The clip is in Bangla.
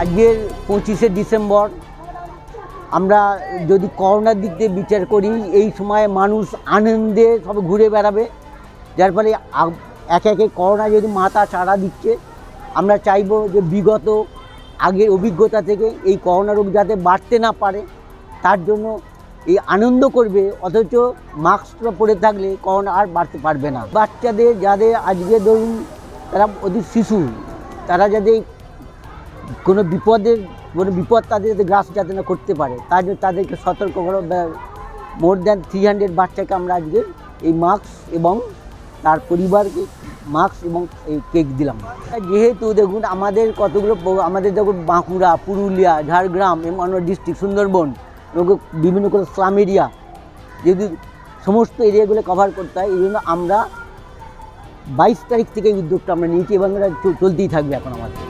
আজকের 25শে ডিসেম্বর আমরা যদি করোনার দিক দিয়ে বিচার করি, এই সময় মানুষ আনন্দে সব ঘুরে বেড়াবে, যার ফলে একে একে করোনা যদি মাথা চাড়া দিচ্ছে। আমরা চাইব যে বিগত আগের অভিজ্ঞতা থেকে এই করোনা রোগ যাতে বাড়তে না পারে, তার জন্য এই আনন্দ করবে, অথচ মাস্কটা পরে থাকলে করোনা আর বাড়তে পারবে না। বাচ্চাদের যাদের আজকে ধরুন তারা অধিক শিশু, তারা যাতে কোনো বিপদ তাদের যাতে গ্রাস যাতে না করতে পারে, তার জন্য তাদেরকে সতর্ক করো। মোর দ্যান 300 বাচ্চাকে আমরা আজকে এই মাস্ক এবং তার পরিবারকে মাস্ক এবং এই কেক দিলাম। যেহেতু দেখুন আমাদের আমাদের দেখুন বাঁকুড়া, পুরুলিয়া, ঝাড়গ্রাম এবং অন্য ডিস্ট্রিক্ট, সুন্দরবন, বিভিন্ন করে স্লাম এরিয়া, যদি সমস্ত এরিয়াগুলো কভার করতে হয়, এই জন্য আমরা 22 তারিখ থেকে এই উদ্যোগটা আমরা নিয়েছি এবং এটা চলতেই থাকবে এখন আমাদের।